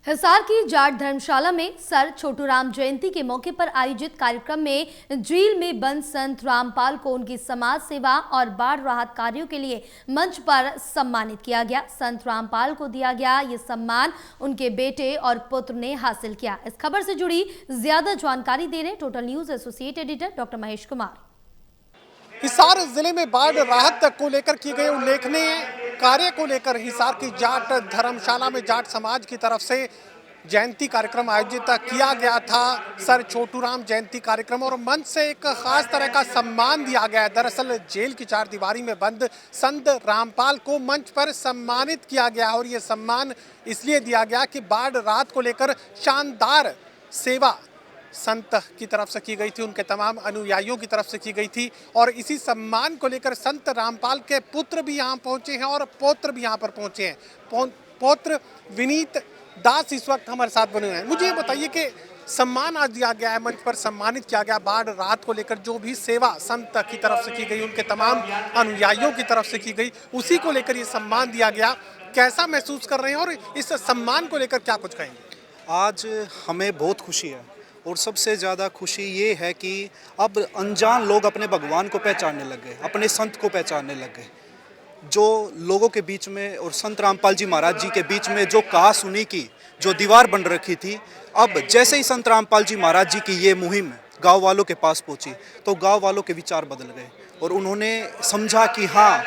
हिसार की जाट धर्मशाला में सर छोटूराम जयंती के मौके पर आयोजित कार्यक्रम में जेल में बंद संत रामपाल को उनकी समाज सेवा और बाढ़ राहत कार्यों के लिए मंच पर सम्मानित किया गया। संत रामपाल को दिया गया ये सम्मान उनके बेटे और पुत्र ने हासिल किया। इस खबर से जुड़ी ज्यादा जानकारी दे रहे total news associate editor doctor Mahesh Kumar. Hisar जिले में बाढ़ राहत को लेकर किए गए उल्लेखनीय कार्य को लेकर हिसार की जाट धर्मशाला में जाट समाज की तरफ से जयंती कार्यक्रम आयोजित किया गया था। सर छोटूराम जयंती कार्यक्रम और मंच से एक खास तरह का सम्मान दिया गया है। दरअसल जेल की चार दीवारी में बंद संत रामपाल को मंच पर सम्मानित किया गया और ये सम्मान इसलिए दिया गया कि बाढ़ राहत को लेकर शानदार सेवा संत की तरफ से की गई थी, उनके तमाम अनुयायियों की तरफ से की गई थी। और इसी सम्मान को लेकर संत रामपाल के पुत्र भी यहाँ पहुँचे हैं और पौत्र भी यहाँ पर पहुँचे हैं। पौत्र विनीत दास इस वक्त हमारे साथ बने हुए हैं। मुझे ये बताइए कि सम्मान आज दिया गया है, मंच पर सम्मानित किया गया, बाढ़ राहत को लेकर जो भी सेवा संत की तरफ से की गई, उनके तमाम अनुयायियों की तरफ से की गई, उसी को लेकर ये सम्मान दिया गया। कैसा महसूस कर रहे हैं और इस सम्मान को लेकर क्या कुछ कहेंगे? आज हमें बहुत खुशी है और सबसे ज़्यादा खुशी ये है कि अब अनजान लोग अपने भगवान को पहचानने लग गए, अपने संत को पहचानने लग गए। जो लोगों के बीच में और संत रामपाल जी महाराज जी के बीच में जो कास उन्हीं की जो दीवार बन रखी थी, अब जैसे ही संत रामपाल जी महाराज जी की ये मुहिम गांव वालों के पास पहुंची तो गांव वालों के विचार बदल गए और उन्होंने समझा कि हाँ,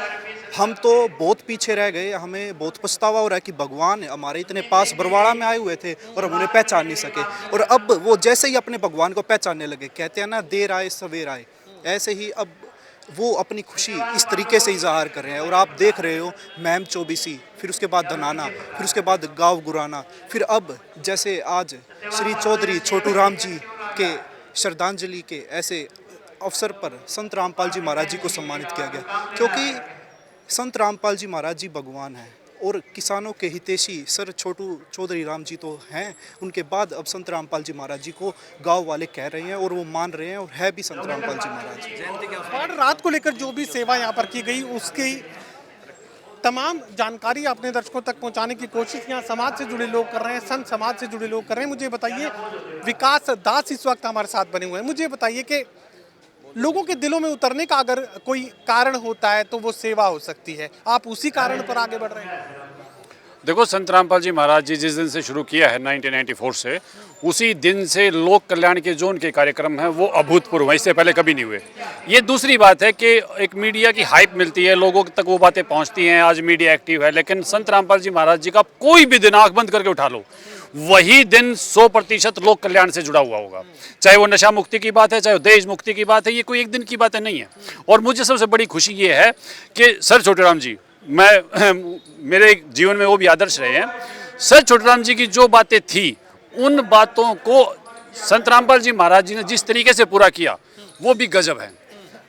हम तो बहुत पीछे रह गए, हमें बहुत पछतावा हो रहा है कि भगवान हमारे इतने पास बरवाड़ा में आए हुए थे और हम उन्हें पहचान नहीं सके। और अब वो जैसे ही अपने भगवान को पहचानने लगे, कहते हैं ना, देर आए सवेर आए, ऐसे ही अब वो अपनी खुशी इस तरीके से इजहार कर रहे हैं। और आप देख रहे हो मैम चौबीसी, फिर उसके बाद धनाना, फिर उसके बाद गाँव गुराना, फिर अब जैसे आज श्री चौधरी छोटूराम जी के श्रद्धांजलि के ऐसे अवसर पर संत रामपाल जी महाराज जी को सम्मानित किया गया। क्योंकि संत रामपाल जी महाराज जी भगवान हैं और किसानों के हितैषी सर छोटू चौधरी राम जी तो हैं, उनके बाद अब संत रामपाल जी महाराज जी को गांव वाले कह रहे हैं और वो मान रहे हैं और है भी संत रामपाल जी महाराज। बाढ़ राहत को लेकर जो भी सेवा यहाँ पर की गई उसकी तमाम जानकारी अपने दर्शकों तक पहुँचाने की कोशिश यहाँ समाज से जुड़े लोग कर रहे हैं, संत समाज से जुड़े लोग कर रहे हैं। मुझे बताइए, विकास दास इस वक्त हमारे साथ बने हुए हैं। मुझे बताइए कि लोगों के दिलों में उतरने का अगर कोई कारण होता है तो वो सेवा हो सकती है, आप उसी कारण पर आगे बढ़ रहे हैं? देखो, संत रामपाल जी महाराज जी जिस दिन से शुरू किया है 1994 से, उसी दिन से लोक कल्याण के जो उनके कार्यक्रम हैं वो अभूतपूर्व हैं, इससे पहले कभी नहीं हुए। ये दूसरी बात है कि एक मीडिया की हाइप मिलती है, लोगों तक वो बातें पहुंचती हैं, आज मीडिया एक्टिव है, लेकिन संत रामपाल जी महाराज जी का कोई भी दिन आंख बंद करके उठा लो, वही दिन 100% लोक कल्याण से जुड़ा हुआ होगा। चाहे वो नशा मुक्ति की बात है, चाहे वो दहेज मुक्ति की बात है, ये कोई एक दिन की बातें नहीं है। और मुझे सबसे बड़ी खुशी ये है कि सर छोटूराम जी, मेरे जीवन में वो भी आदर्श रहे हैं। सर छोटूराम जी की जो बातें थी, उन बातों को संत रामपाल जी महाराज जी ने जिस तरीके से पूरा किया, वो भी गजब है।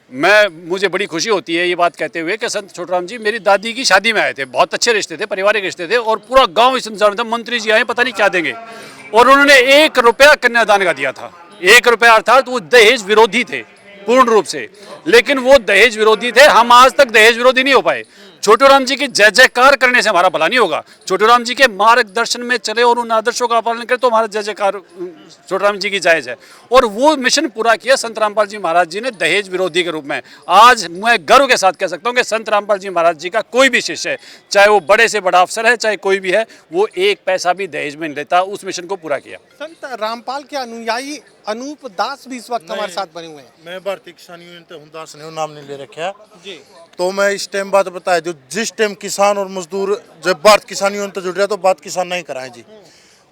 मुझे बड़ी खुशी होती है ये बात कहते हुए कि संत छोटूराम जी मेरी दादी की शादी में आए थे, बहुत अच्छे रिश्ते थे, पारिवारिक रिश्ते थे, और पूरा गांव इस इंतजार में था, मंत्री जी आए पता नहीं क्या देंगे, और उन्होंने 1 रुपया कन्यादान का दिया था। 1 रुपया अर्थात वो दहेज विरोधी थे पूर्ण रूप से, लेकिन वो दहेज विरोधी थे। हम आज तक दहेज विरोधी नहीं हो पाए। छोटूराम जी की जय जयकार करने से हमारा भला नहीं होगा। छोटूराम जी के मार्गदर्शन में चले और उन आदर्शों का पालन करें तो हमारा जय जयकार छोटूराम जी की जायज़ है। और वो मिशन पूरा किया संत रामपाल जी महाराज जी ने दहेज विरोधी के रूप में। आज मैं गर्व के साथ कह सकता हूँ कि संत रामपाल जी महाराज जी का कोई भी शिष्य है, चाहे वो बड़े से बड़ा अफसर है, चाहे कोई भी है, वो 1 पैसा भी दहेज में नहीं लेता, उस मिशन को पूरा किया। संत रामपाल के अनुयायी अनूप दास भी इस वक्त हमारे साथ बने हुए हैं। मैं भारतीय किसान यूनियन तो दास ने नाम नहीं ले रखा जी। तो मैं इस टाइम बात बताया, जो जिस टाइम किसान और मजदूर जब भारत किसान यूनियन तो जुड़ रहा तो बात किसान नहीं कराए जी।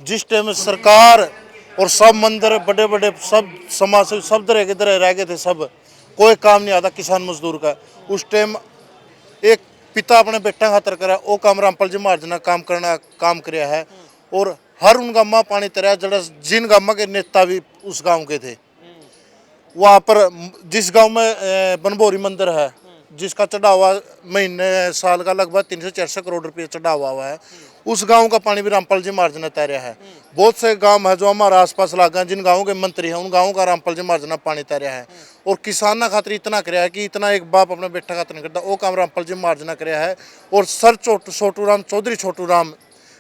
जिस टाइम सरकार और सब मंदिर बड़े बड़े सब समाज से सब तरह के तरह रह गए थे, सब कोई काम नहीं आता किसान मजदूर का। उस टाइम एक पिता अपने बेटा खातर करा, वो काम रामपाल जी महाराज ने काम कराया है। और हर उन गाँव पानी तरह जड़ा, जिन गाँव के नेता भी उस गाँव के थे, वहाँ पर जिस गांव में बनभोरी मंदिर है, जिसका चढ़ावा महीने साल का लगभग 300-400 करोड़ रुपये चढ़ावा हुआ है, उस गांव का पानी भी रामपाल जी महाराज ने तैरा है। बहुत से गांव है जो हमारे आसपास लागे हैं, जिन गाँवों के मंत्री हैं, उन गाँवों का रामपाल जी महाराज ने पानी तैरा है। और किसान खातिर इतना कराया है कि इतना एक बाप अपने बेटा खातिर नहीं करता, वो काम रामपाल जी महाराज ने कराया है। और सर छोटूराम चौधरी छोटूराम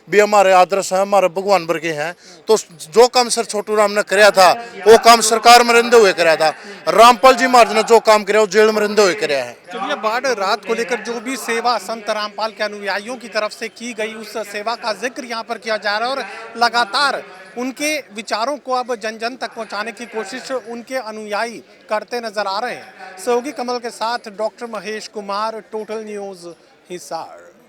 भी हमारे आदर्श हैं, हमारे भगवान वर्गे हैं। तो जो काम सर छोटू राम ने कराया था वो काम सरकार में रहते हुए कराया था। रामपाल जी महाराज ने जो काम कराया वो जेल में रहते हुए कराया है। चलिए, बाढ़ राहत को लेकर जो भी सेवा संत रामपाल के अनुयायियों की तरफ से की गई उस सेवा का जिक्र यहाँ पर किया जा रहा है और लगातार उनके विचारों को अब जन जन तक पहुँचाने की कोशिश उनके अनुयायी करते नजर आ रहे हैं। सहयोगी कमल के साथ doctor Mahesh Kumar, total news, Hisar.